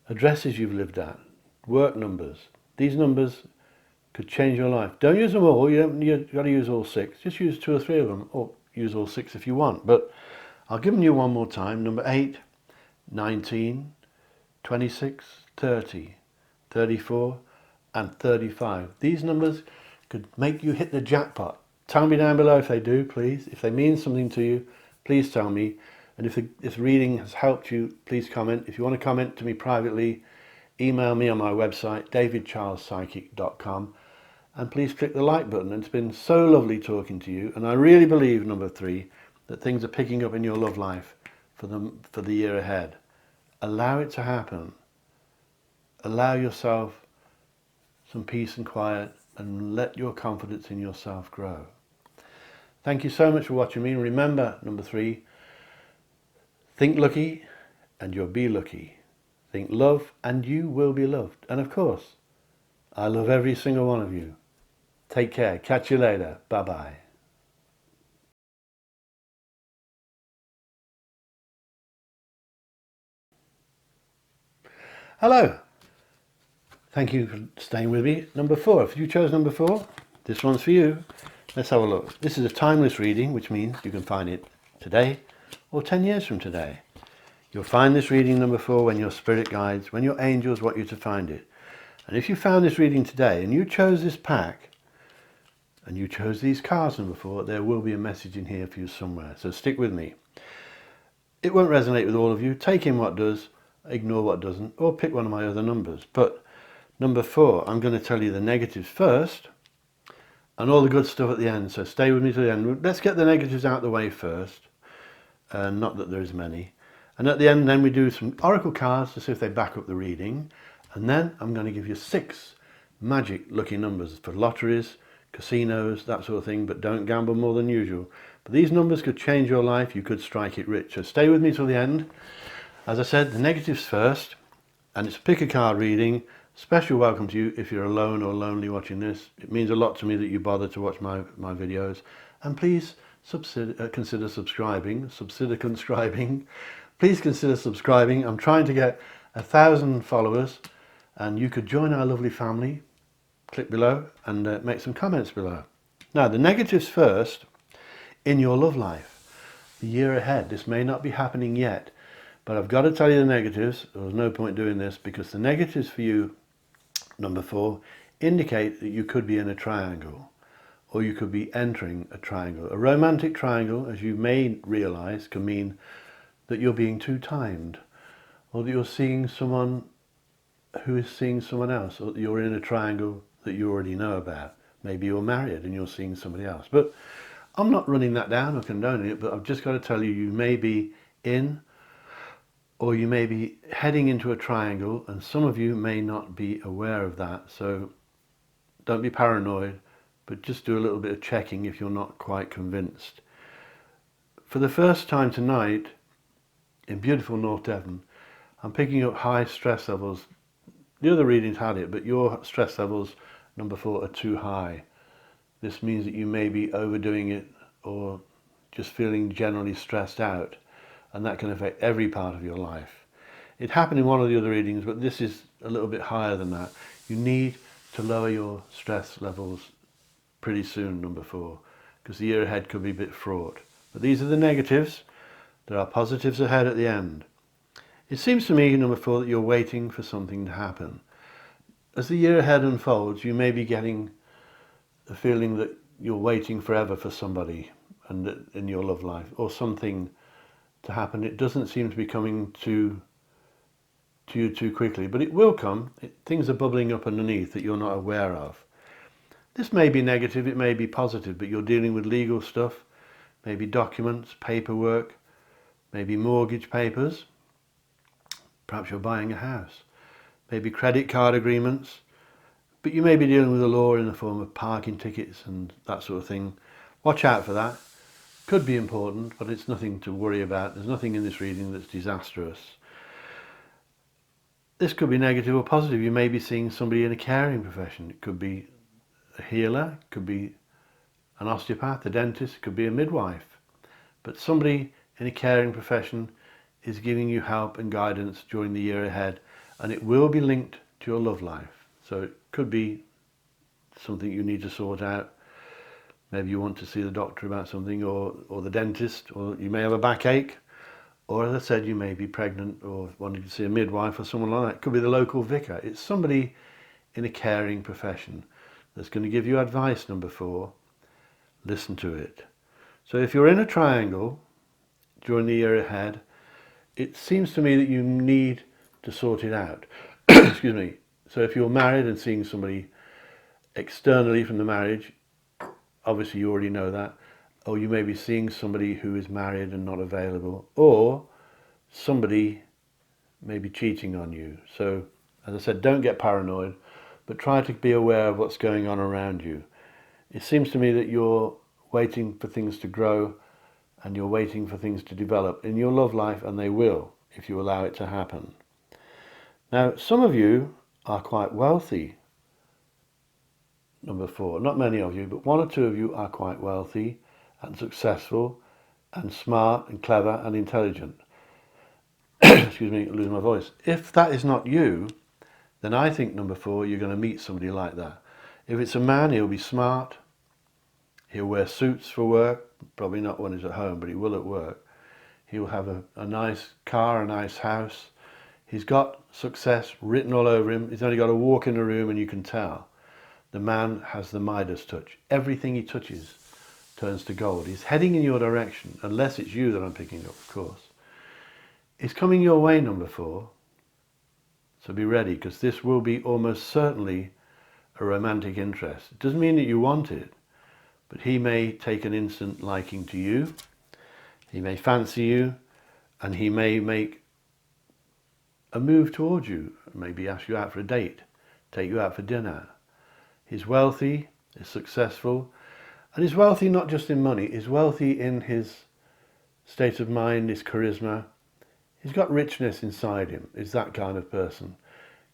addresses you've lived at, work numbers. These numbers could change your life. Don't use them all. You've got to use all 6. Just use 2 or 3 of them, or use all 6 if you want. But I'll give them you one more time. Number 8, 19, 26, 30, 34 and 35. These numbers could make you hit the jackpot. Tell me down below if they do, please. If they mean something to you, please tell me. And if this reading has helped you, please comment. If you want to comment to me privately, email me on my website, davidcharlespsychic.com. And please click the like button. It's been so lovely talking to you. And I really believe, number 3, that things are picking up in your love life for the year ahead. Allow it to happen. Allow yourself some peace and quiet and let your confidence in yourself grow. Thank you so much for watching me. And remember, number 3, think lucky and you'll be lucky. Think love and you will be loved. And of course, I love every single one of you. Take care. Catch you later. Bye-bye. Hello. Thank you for staying with me. Number 4. If you chose number 4, this one's for you. Let's have a look. This is a timeless reading, which means you can find it today or 10 years from today. You'll find this reading, number 4, when your spirit guides, when your angels want you to find it. And if you found this reading today and you chose this pack and you chose these cards, number 4, there will be a message in here for you somewhere. So stick with me. It won't resonate with all of you. Take in what does, ignore what doesn't, or pick one of my other numbers. But number 4, I'm going to tell you the negatives first and all the good stuff at the end. So stay with me to the end. Let's get the negatives out of the way first. Not that there's many. And at the end, then we do some oracle cards to see if they back up the reading. And then I'm going to give you 6 magic lucky numbers for lotteries, casinos, that sort of thing. But don't gamble more than usual. But these numbers could change your life. You could strike it rich. So stay with me till the end. As I said, the negatives first. And it's a pick a card reading. Special welcome to you if you're alone or lonely watching this. It means a lot to me that you bother to watch my videos. And please consider subscribing. Please consider subscribing. I'm trying to get 1,000 followers And you could join our lovely family. Click below and make some comments below. Now, the negatives first. In your love life, the year ahead, this may not be happening yet, but I've got to tell you the negatives. There's no point doing this because the negatives for you, number 4, indicate that you could be in a triangle, or you could be entering a triangle. A romantic triangle, as you may realize, can mean that you're being too timed, or that you're seeing someone who is seeing someone else, or that you're in a triangle that you already know about. Maybe you're married and you're seeing somebody else. But I'm not running that down or condoning it, but I've just got to tell you, you may be in, or you may be heading into a triangle, and some of you may not be aware of that. So don't be paranoid, but just do a little bit of checking if you're not quite convinced. For the first time tonight, in beautiful North Devon, I'm picking up high stress levels. The other readings had it, but your stress levels, number 4, are too high. This means that you may be overdoing it or just feeling generally stressed out, and that can affect every part of your life. It happened in one of the other readings, but this is a little bit higher than that. You need to lower your stress levels pretty soon, number 4, because the year ahead could be a bit fraught. But these are the negatives. There are positives ahead at the end. It seems to me, number 4, that you're waiting for something to happen. As the year ahead unfolds, you may be getting the feeling that you're waiting forever for somebody and in your love life, or something to happen. It doesn't seem to be coming to you too quickly, but it will come. Things are bubbling up underneath that you're not aware of. This may be negative, it may be positive, but you're dealing with legal stuff, maybe documents, paperwork, maybe mortgage papers. Perhaps you're buying a house, maybe credit card agreements. But you may be dealing with the law in the form of parking tickets and that sort of thing. Watch out for that. Could be important, but it's nothing to worry about. There's nothing in this reading that's disastrous. This could be negative or positive. You may be seeing somebody in a caring profession. It could be a healer, it could be an osteopath, a dentist, it could be a midwife. But somebody in a caring profession is giving you help and guidance during the year ahead, and it will be linked to your love life. So it could be something you need to sort out. Maybe you want to see the doctor about something, or the dentist, or you may have a backache, or as I said, you may be pregnant or wanting to see a midwife or someone like that. It could be the local vicar. It's somebody in a caring profession that's going to give you advice, number 4. Listen to it. So if you're in a triangle during the year ahead, it seems to me that you need to sort it out. Excuse me. So if you're married and seeing somebody externally from the marriage, obviously you already know that, or you may be seeing somebody who is married and not available, or somebody may be cheating on you. So, as I said, don't get paranoid, but try to be aware of what's going on around you. It seems to me that you're waiting for things to grow, and you're waiting for things to develop in your love life, and they will, if you allow it to happen. Now, some of you are quite wealthy, number 4. Not many of you, but 1 or 2 of you are quite wealthy and successful and smart and clever and intelligent. Excuse me, I'm losing my voice. If that is not you, then I think, number 4, you're going to meet somebody like that. If it's a man, he'll be smart. He'll wear suits for work, probably not when he's at home, but he will at work. He'll have a nice car, a nice house. He's got success written all over him. He's only got to walk in a room and you can tell. The man has the Midas touch. Everything he touches turns to gold. He's heading in your direction, unless it's you that I'm picking up, of course. It's coming your way, number 4. So be ready, because this will be almost certainly a romantic interest. It doesn't mean that you want it, but he may take an instant liking to you. He may fancy you, and he may make a move towards you, maybe ask you out for a date, take you out for dinner. He's wealthy, he's successful, and he's wealthy not just in money, he's wealthy in his state of mind, his charisma. He's got richness inside him. He's that kind of person.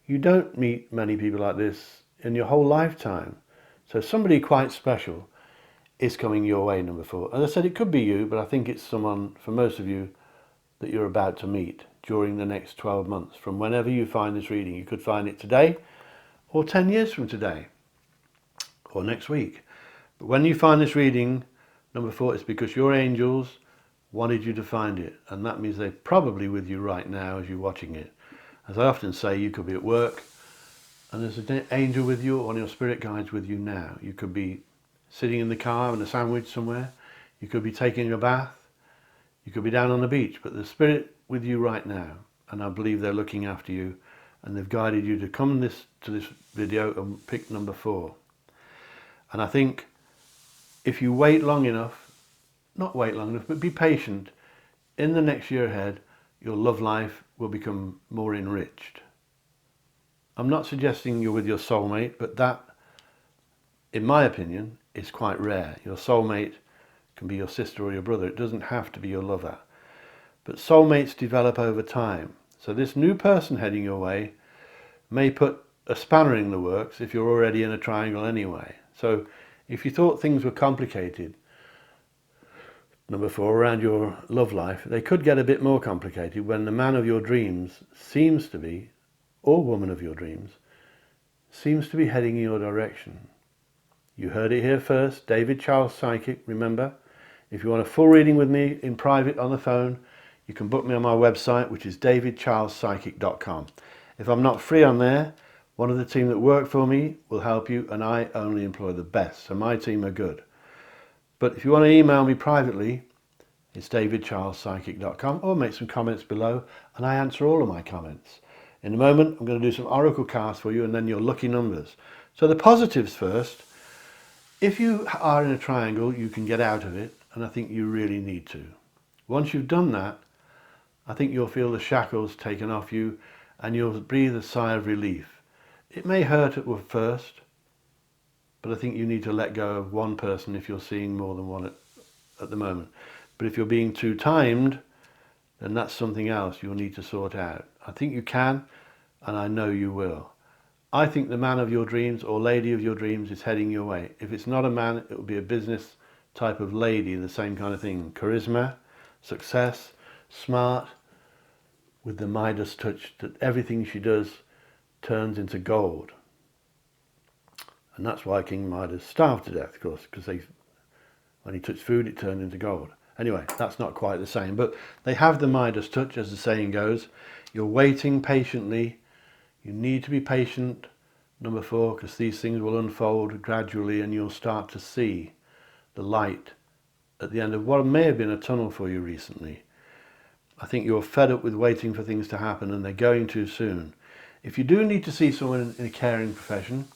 You don't meet many people like this in your whole lifetime. So somebody quite special is coming your way, number 4. As I said, it could be you, but I think it's someone, for most of you, that you're about to meet. during the next 12 months. From whenever you find this reading, you could find it today or 10 years from today or next week. But when you find this reading, number 4, it's because your angels wanted you to find it, and that means they're probably with you right now as you're watching it. As I often say, you could be at work and there's an angel with you, or one of your spirit guides with you now. You could be sitting in the car having a sandwich somewhere, you could be taking a bath, you could be down on the beach, but the spirit with you right now, and I believe they're looking after you, and they've guided you to come to this video and pick number 4. And I think if you wait long enough, not wait long enough, but be patient, in the next year ahead, your love life will become more enriched. I'm not suggesting you're with your soulmate, but that, in my opinion, is quite rare. Your soulmate can be your sister or your brother. It doesn't have to be your lover. But soulmates develop over time. So this new person heading your way may put a spanner in the works if you're already in a triangle anyway. So if you thought things were complicated, number 4, around your love life, they could get a bit more complicated when the man of your dreams seems to be, or woman of your dreams, seems to be heading in your direction. You heard it here first, David Charles Psychic, remember? If you want a full reading with me in private on the phone, you can book me on my website, which is davidcharlespsychic.com. If I'm not free on there, one of the team that work for me will help you, and I only employ the best, so my team are good. But if you want to email me privately, it's davidcharlespsychic.com, or make some comments below, and I answer all of my comments. In a moment, I'm going to do some oracle cards for you, and then your lucky numbers. So the positives first. If you are in a triangle, you can get out of it, and I think you really need to. Once you've done that, I think you'll feel the shackles taken off you, and you'll breathe a sigh of relief. It may hurt at first, but I think you need to let go of one person if you're seeing more than one at the moment. But if you're being too timed, then that's something else you'll need to sort out. I think you can, and I know you will. I think the man of your dreams or lady of your dreams is heading your way. If it's not a man, it will be a business type of lady, the same kind of thing. Charisma, success, smart, with the Midas touch that everything she does turns into gold. And that's why King Midas starved to death, of course, because when he touched food, it turned into gold. Anyway, that's not quite the same, but they have the Midas touch, as the saying goes. You're waiting patiently. You need to be patient, number 4, because these things will unfold gradually, and you'll start to see the light at the end of what may have been a tunnel for you recently. I think you're fed up with waiting for things to happen, and they're going too soon. If you do need to see someone in a caring profession,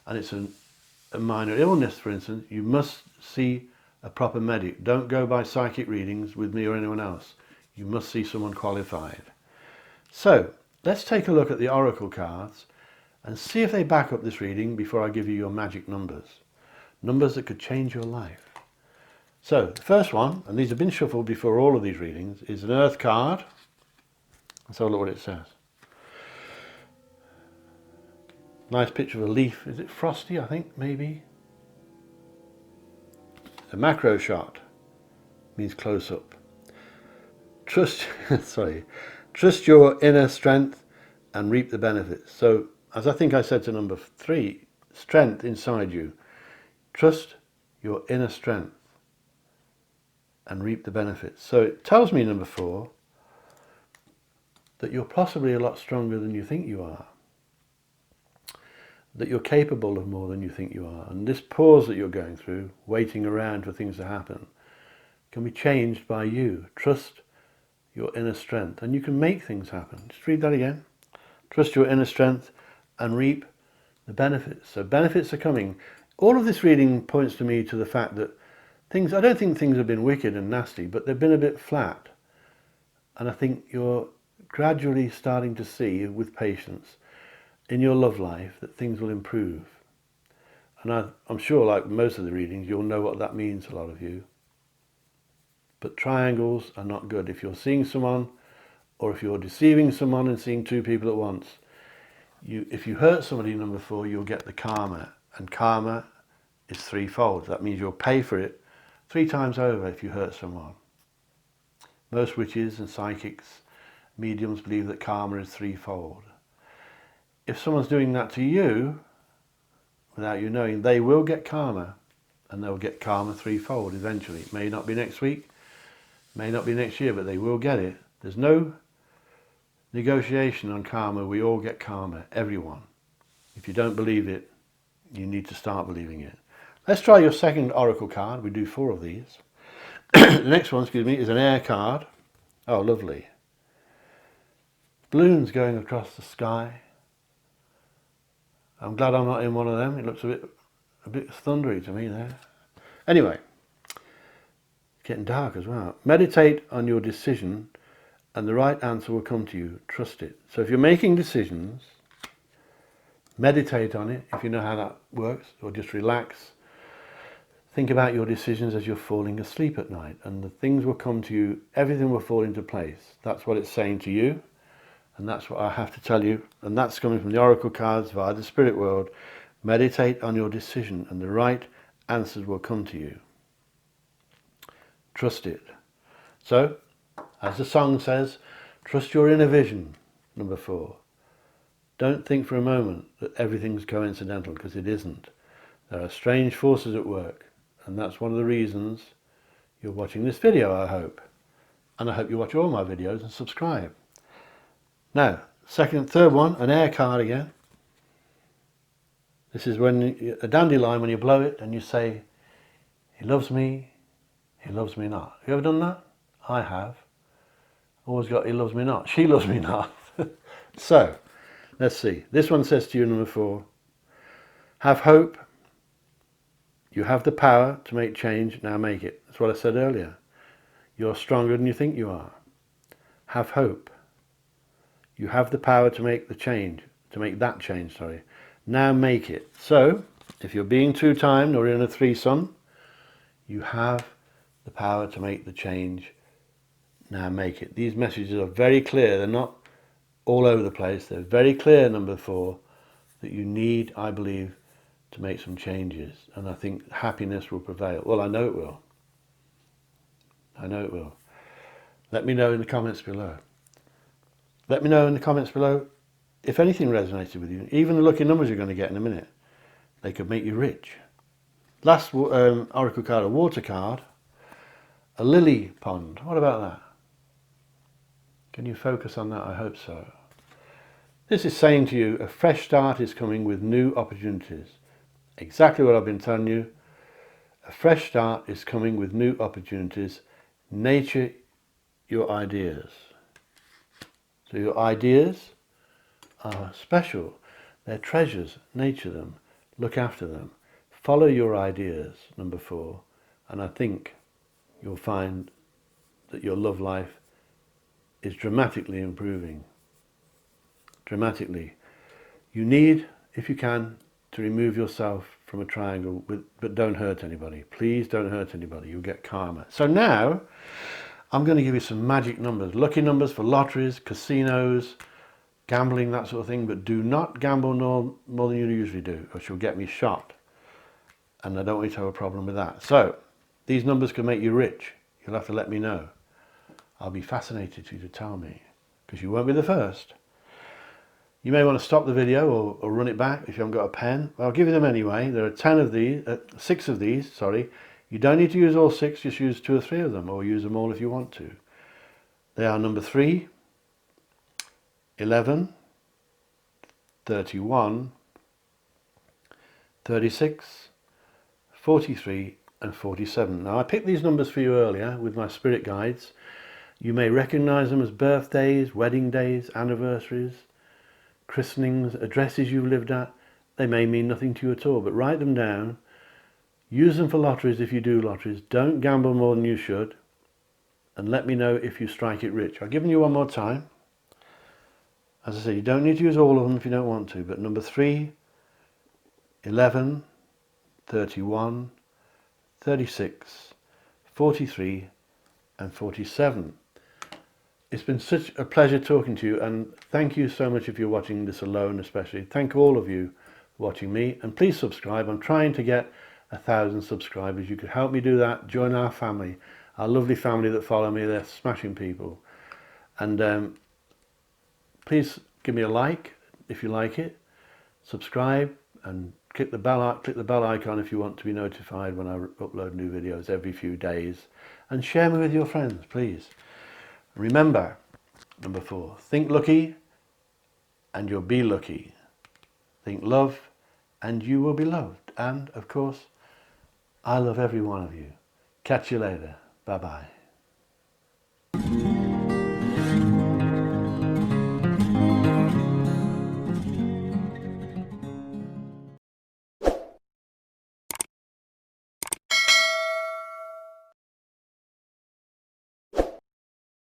and it's a minor illness, for instance, you must see a proper medic. Don't go by psychic readings with me or anyone else. You must see someone qualified. So let's take a look at the oracle cards and see if they back up this reading before I give you your magic numbers. Numbers that could change your life. So the first one, and these have been shuffled before all of these readings, is an earth card. Let's have a look what it says. Nice picture of a leaf. Is it frosty, I think, maybe? A macro shot means close up. Trust your inner strength and reap the benefits. So, as I think I said to number 3, strength inside you. Trust your inner strength and reap the benefits. So it tells me, number 4, that you're possibly a lot stronger than you think you are. That you're capable of more than you think you are. And this pause that you're going through, waiting around for things to happen, can be changed by you. Trust your inner strength, and you can make things happen. Just read that again. Trust your inner strength and reap the benefits. So benefits are coming. All of this reading points to me to the fact that I don't think things have been wicked and nasty, but they've been a bit flat. And I think you're gradually starting to see, with patience, in your love life, that things will improve. And I'm sure, like most of the readings, you'll know what that means, a lot of you. But triangles are not good. If you're seeing someone, or if you're deceiving someone and seeing 2 people at once, if you hurt somebody, number 4, you'll get the karma. And karma is threefold. That means you'll pay for it 3 times over if you hurt someone. Most witches and psychics mediums believe that karma is threefold. If someone's doing that to you, without you knowing, they will get karma, and they'll get karma threefold eventually. It may not be next week, may not be next year, but they will get it. There's no negotiation on karma. We all get karma, everyone. If you don't believe it, you need to start believing it. Let's try your second oracle card. We do 4 of these. The next one, is an air card. Oh, lovely. Balloons going across the sky. I'm glad I'm not in one of them. It looks a bit thundery to me there. Anyway, it's getting dark as well. Meditate on your decision and the right answer will come to you. Trust it. So if you're making decisions, meditate on it if you know how that works, or just relax. Think about your decisions as you're falling asleep at night, and the things will come to you. Everything will fall into place. That's what it's saying to you. And that's what I have to tell you, and that's coming from the oracle cards via the spirit world. Meditate on your decision and the right answers will come to you. Trust it. So, as the song says, trust your inner vision, number 4. Don't think for a moment that everything's coincidental, because it isn't. There are strange forces at work, and that's one of the reasons you're watching this video, I hope. And I hope you watch all my videos and subscribe. Now, third one, an air card again. This is when a dandelion, when you blow it and you say, he loves me not. Have you ever done that? I have. Always got, he loves me not. She loves me not. So, let's see. This one says to you, number 4, have hope. You have the power to make change, now make it. That's what I said earlier. You're stronger than you think you are. Have hope. You have the power to make that change, Now make it. So, if you're being 2-timed or in a threesome, you have the power to make the change. Now make it. These messages are very clear. They're not all over the place. They're very clear, number 4, that you need, I believe, to make some changes. And I think happiness will prevail. Well, I know it will. I know it will. Let me know in the comments below. Let me know in the comments below if anything resonated with you. Even the lucky numbers you're going to get in a minute. They could make you rich. Last oracle card, a water card. A lily pond. What about that? Can you focus on that? I hope so. This is saying to you, a fresh start is coming with new opportunities. Exactly what I've been telling you. A fresh start is coming with new opportunities. Nurture your ideas. So your ideas are special. They're treasures. Nurture them. Look after them. Follow your ideas, number 4. And I think you'll find that your love life is dramatically improving. Dramatically. You need, if you can, to remove yourself from a triangle, but don't hurt anybody. Please don't hurt anybody. You'll get karma. So now, I'm going to give you some magic numbers. Lucky numbers for lotteries, casinos, gambling, that sort of thing. But do not gamble more than you usually do, or you'll get me shot. And I don't want you to have a problem with that. So, these numbers can make you rich. You'll have to let me know. I'll be fascinated for you to tell me, because you won't be the first. You may want to stop the video or run it back if you haven't got a pen. I'll give you them anyway. There are 6 of these, sorry. You don't need to use all 6, just use 2 or 3 of them, or use them all if you want to. They are number 3, 11, 31, 36, 43 and 47. Now I picked these numbers for you earlier with my spirit guides. You may recognize them as birthdays, wedding days, anniversaries, christenings, addresses you've lived at. They may mean nothing to you at all, but write them down. Use them for lotteries if you do lotteries. Don't gamble more than you should. And let me know if you strike it rich. I've given you one more time. As I say, you don't need to use all of them if you don't want to, but number 3, 11, 31, 36, 43 and 47. It's been such a pleasure talking to you, and thank you so much if you're watching this alone especially. Thank all of you for watching me, and please subscribe. I'm trying to get 1,000 subscribers. You could help me do that. Join our family, our lovely family that follow me. They're smashing people. And Please give me a like if you like it, subscribe, and click the bell icon if you want to be notified when I upload new videos every few days, and share me with your friends, please. Remember, number 4, think lucky and you'll be lucky. Think love and you will be loved. And of course, I love every one of you. Catch you later. Bye bye.